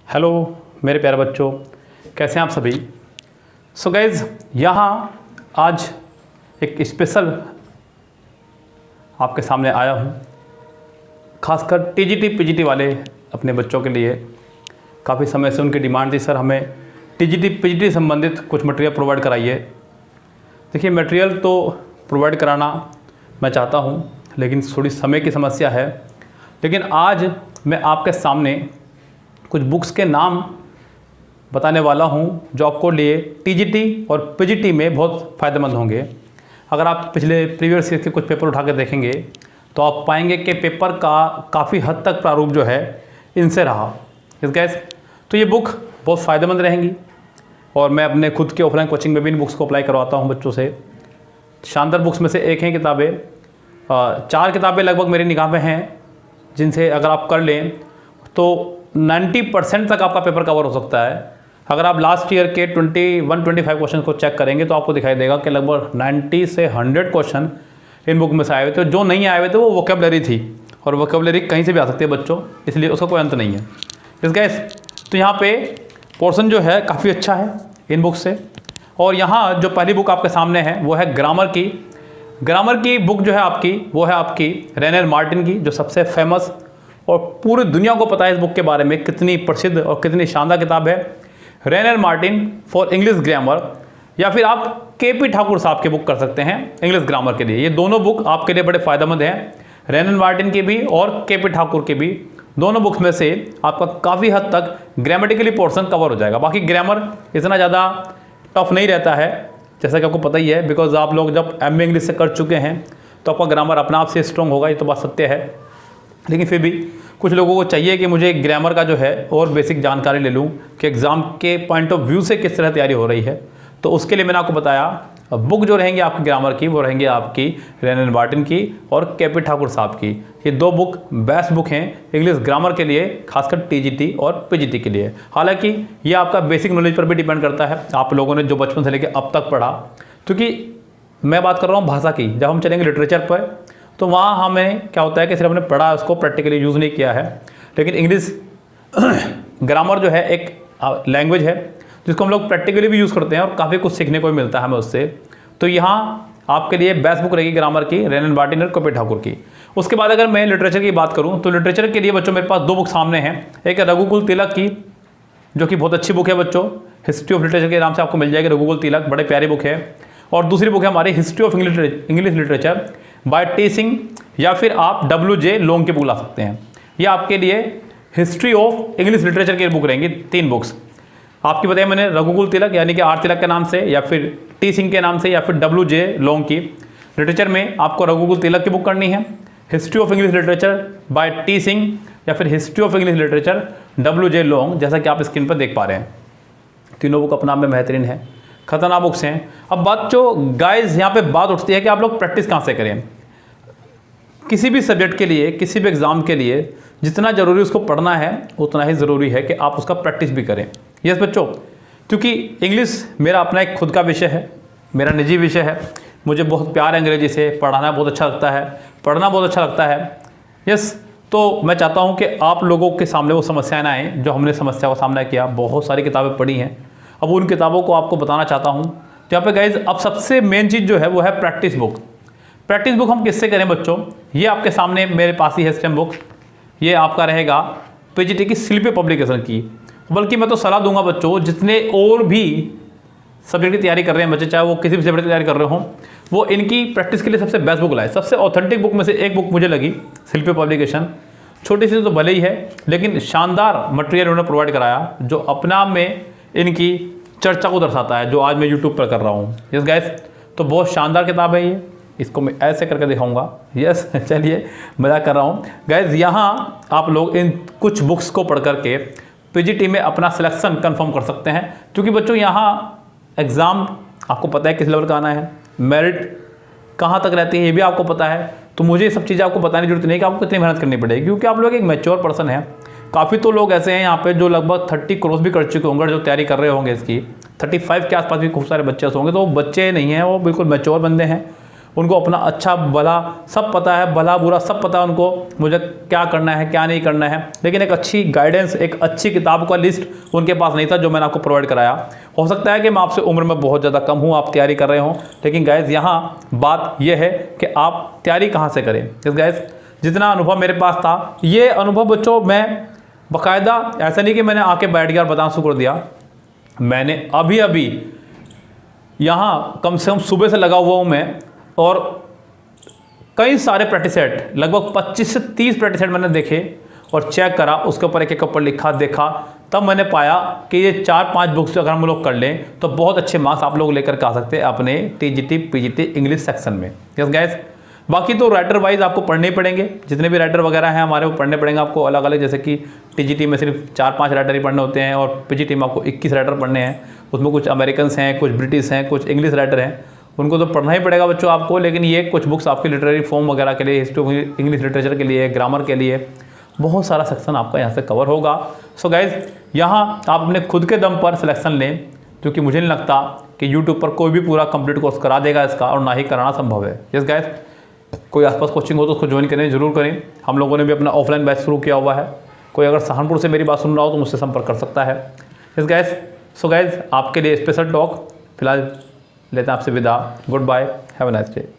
Hello मेरे प्यारे बच्चों, कैसे हैं आप सभी। सो गाइज, यहाँ आज एक स्पेशल आपके सामने आया हूँ, खासकर टीजीटी पीजीटी वाले अपने बच्चों के लिए। काफ़ी समय से उनकी डिमांड थी, सर हमें टीजीटी पीजीटी संबंधित कुछ मटेरियल प्रोवाइड कराइए। देखिए, मटेरियल तो प्रोवाइड कराना मैं चाहता हूँ, लेकिन थोड़ी समय की समस्या है। लेकिन आज मैं आपके सामने कुछ बुक्स के नाम बताने वाला हूं जो आपको लिए टीजीटी और पीजीटी में बहुत फ़ायदेमंद होंगे। अगर आप पिछले प्रीवियस ईयर के कुछ पेपर उठा कर देखेंगे तो आप पाएंगे कि पेपर का काफ़ी हद तक प्रारूप जो है इनसे रहा। इस गैस तो ये बुक बहुत फ़ायदेमंद रहेंगी और मैं अपने खुद के ऑफलाइन कोचिंग में भी इन बुक्स को अप्लाई करवाता हूँ बच्चों से। शानदार बुक्स में से एक हैं किताबें, 4 किताबें लगभग मेरी निगाह में हैं, जिनसे अगर आप कर लें तो 90% तक आपका पेपर कवर हो सकता है। अगर आप लास्ट ईयर के 21-25 क्वेश्चन को चेक करेंगे तो आपको दिखाई देगा कि लगभग 90 से 100 क्वेश्चन इन बुक में से आए हुए थे। जो नहीं आए हुए थे वो वोकेबलरी थी, और वोकेबलरी कहीं से भी आ सकती है बच्चों, इसलिए उसका कोई अंत नहीं है। इस गैस तो यहाँ पे पोर्शन जो है काफ़ी अच्छा है इन बुक से। और यहाँ जो पहली बुक आपके सामने है वो है ग्रामर की। ग्रामर की बुक जो है आपकी, वो है आपकी रेनर मार्टिन की, जो सबसे फेमस और पूरी दुनिया को पता है इस बुक के बारे में कितनी प्रसिद्ध और कितनी शानदार किताब है। रेनर मार्टिन फॉर इंग्लिश ग्रामर, या फिर आप केपी ठाकुर साहब की बुक कर सकते हैं इंग्लिश ग्रामर के लिए। ये दोनों बुक आपके लिए बड़े फायदेमंद हैं, रेनर मार्टिन की भी और केपी ठाकुर की भी। दोनों बुक्स में से आपका काफ़ी हद तक ग्रामेटिकली पोर्शन कवर हो जाएगा। बाकी ग्रामर इतना ज़्यादा टफ नहीं रहता है, जैसा कि आपको पता ही है, बिकॉज आप लोग जब एमए इंग्लिश से कर चुके हैं तो आपका ग्रामर अपने आप से स्ट्रॉन्ग होगा, ये तो बात सत्य है। लेकिन फिर भी कुछ लोगों को चाहिए कि मुझे ग्रामर का जो है और बेसिक जानकारी ले लूँ कि एग्ज़ाम के पॉइंट ऑफ व्यू से किस तरह तैयारी हो रही है। तो उसके लिए मैंने आपको बताया बुक जो रहेंगी आपकी ग्रामर की, वो रहेंगी आपकी रेनर मार्टिन की और केपी ठाकुर साहब की। ये 2 बुक बेस्ट बुक हैं इंग्लिश ग्रामर के लिए, खासकर टीजीटी और पीजीटी के लिए। हालांकि ये आपका बेसिक नॉलेज पर भी डिपेंड करता है, आप लोगों ने जो बचपन से लेकर अब तक पढ़ा। क्योंकि मैं बात कर रहा हूँ भाषा की, जब हम चलेंगे लिटरेचर पर तो वहाँ हमें क्या होता है कि सिर्फ हमने पढ़ा, उसको प्रैक्टिकली यूज़ नहीं किया है। लेकिन इंग्लिश ग्रामर जो है एक लैंग्वेज है जिसको हम लोग प्रैक्टिकली भी यूज़ करते हैं और काफ़ी कुछ सीखने को भी मिलता है हमें उससे। तो यहाँ आपके लिए बेस्ट बुक रहेगी ग्रामर की रेनर मार्टिन और केपी ठाकुर की। उसके बाद अगर मैं लिटरेचर की बात करूँ तो लिटरेचर के लिए बच्चों मेरे पास 2 बुक सामने हैं। एक है रघुकुल तिलक की, जो कि बहुत अच्छी बुक है बच्चों, हिस्ट्री ऑफ लिटरेचर के नाम से आपको मिल जाएगी रघुकुल तिलक, बड़े प्यारी बुक है। और दूसरी बुक है हमारी history of English literature bye T Singh, या फिर आप WJ लोंग की बुक ला सकते हैं। ये आपके लिए हिस्ट्री ऑफ इंग्लिश लिटरेचर की बुक रहेंगी, 3 बुक्स आपकी बताई मैंने, रघुकुल तिलक यानी कि आर तिलक के नाम से, या फिर टी सिंह के नाम से, या फिर WJ लोंग की। लिटरेचर में आपको रघुकुल तिलक की बुक करनी है, history of English literature bye T Singh, या फिर history of English literature WJ लोंग, जैसा कि आप स्क्रीन पर देख पा रहे हैं। तीनों बुक अपना में बेहतरीन है, खतरनाक बुक्स हैं। अब बात जो गाइज यहाँ पे बात उठती है कि आप लोग प्रैक्टिस कहाँ से करें। किसी भी सब्जेक्ट के लिए, किसी भी एग्ज़ाम के लिए जितना ज़रूरी उसको पढ़ना है उतना ही ज़रूरी है कि आप उसका प्रैक्टिस भी करें। यस बच्चों, क्योंकि इंग्लिश मेरा अपना एक खुद का विषय है, मेरा निजी विषय है। मुझे बहुत प्यार है अंग्रेजी से, पढ़ाना बहुत अच्छा लगता है, पढ़ना बहुत अच्छा लगता है। यस, तो मैं चाहता हूँ कि आप लोगों के सामने वो समस्याएं ना आएँ जो हमने समस्या का सामना किया। बहुत सारी किताबें पढ़ी हैं, अब उन किताबों को आपको बताना चाहता हूँ। तो यहाँ पे गाइज अब सबसे मेन चीज़ जो है वो है प्रैक्टिस बुक। प्रैक्टिस बुक हम किससे करें बच्चों, ये आपके सामने मेरे पास ही है स्टेम बुक। ये आपका रहेगा पीजीटी की शिल्पी पब्लिकेशन की। बल्कि मैं तो सलाह दूंगा बच्चों, जितने और भी सब्जेक्ट की तैयारी कर रहे हैं बच्चे, चाहे वो किसी भी सब्जेक्ट की तैयारी कर रहे हों, वो इनकी प्रैक्टिस के लिए सबसे बेस्ट बुक लाए। सबसे ऑथेंटिक बुक में से एक बुक मुझे लगी शिल्पी पब्लिकेशन। छोटी सी तो भले ही है, लेकिन शानदार मटेरियल उन्होंने प्रोवाइड कराया जो अपने आप में इनकी चर्चा को दर्शाता है, जो आज मैं यूट्यूब पर कर रहा हूँ। यस गाइस, तो बहुत शानदार किताब है ये, इसको मैं ऐसे करके दिखाऊंगा। यस चलिए, मजाक कर रहा हूँ गाइस। यहाँ आप लोग इन कुछ बुक्स को पढ़ करके पीजीटी में अपना सिलेक्शन कंफर्म कर सकते हैं, क्योंकि बच्चों यहाँ एग्ज़ाम आपको पता है किस लेवल का आना है, मेरिट कहाँ तक रहती है ये भी आपको पता है। तो मुझे ये सब चीज़ें आपको बताने की जरूरत नहीं कि आपको कितनी मेहनत करनी पड़ेगी, क्योंकि आप लोग एक मैच्योर पर्सन है। काफ़ी तो लोग ऐसे हैं यहाँ पे जो लगभग 30 क्रॉस भी कर चुके होंगे, जो तैयारी कर रहे होंगे इसकी 35 के आसपास भी खूब सारे बच्चे होंगे। तो वो बच्चे नहीं हैं, वो बिल्कुल मैच्योर बंदे हैं उनको अपना अच्छा भला सब पता है, भला बुरा सब पता है उनको, मुझे क्या करना है क्या नहीं करना है, लेकिन एक अच्छी गाइडेंस, एक अच्छी किताब का लिस्ट उनके पास नहीं था जो मैंने आपको प्रोवाइड कराया। हो सकता है कि मैं आपसे उम्र में बहुत ज़्यादा कम हूँ, आप तैयारी कर रहे हो, लेकिन गाइज यहाँ बात यह है कि आप तैयारी कहाँ से करें। गाइज जितना अनुभव मेरे पास था, ये अनुभव बच्चों मैं बाकायदा ऐसा नहीं कि मैंने आके बैठ गया और बताना शुरू कर दिया, मैंने अभी अभी यहाँ कम से कम सुबह से लगा हुआ हूँ मैं, और कई सारे प्रैक्टिस सेट, लगभग 25 से 30 प्रैक्टिस सेट मैंने देखे और चेक करा, उसके ऊपर एक एक ऊपर लिखा देखा, तब मैंने पाया कि ये 4-5 बुक्स अगर हम लोग कर लें तो बहुत अच्छे मार्क्स आप लोग लेकर आ सकते हैं अपने टीजीटी पीजीटी इंग्लिश सेक्शन में। यस गाइस, बाकी तो राइटर वाइज आपको पढ़ने ही पड़ेंगे, जितने भी राइटर वगैरह हैं हमारे वो पढ़ने पड़ेंगे आपको अलग अलग, जैसे कि टीजीटी में सिर्फ 4-5 राइटर ही पढ़ने होते हैं और पीजीटी में आपको 21 राइटर पढ़ने हैं। उसमें कुछ अमेरिकन हैं, कुछ ब्रिटिश हैं, कुछ इंग्लिश राइटर हैं, उनको तो पढ़ना ही पड़ेगा बच्चों आपको। लेकिन ये कुछ बुक्स आपके लिटरेरी फॉर्म वगैरह के लिए, हिस्ट्री इंग्लिश लिटरेचर के लिए, ग्रामर के लिए, बहुत सारा सेक्शन आपका यहाँ से कवर होगा। सो गाइज यहाँ आप अपने खुद के दम पर सिलेक्शन लें, क्योंकि मुझे नहीं लगता कि यूट्यूब पर कोई भी पूरा कंप्लीट कोर्स करा देगा इसका, और ना ही कराना संभव है। यस गाइज, कोई आसपास कोचिंग हो तो उसको ज्वाइन करें, जरूर करें। हम लोगों ने भी अपना ऑफलाइन बैच शुरू किया हुआ है, कोई अगर सहारनपुर से मेरी बात सुन रहा हो तो मुझसे संपर्क कर सकता है। यस गाइज, सो गाइज आपके लिए स्पेशल टॉक, फिलहाल लेते हैं आपसे विदा। Goodbye, have a nice day.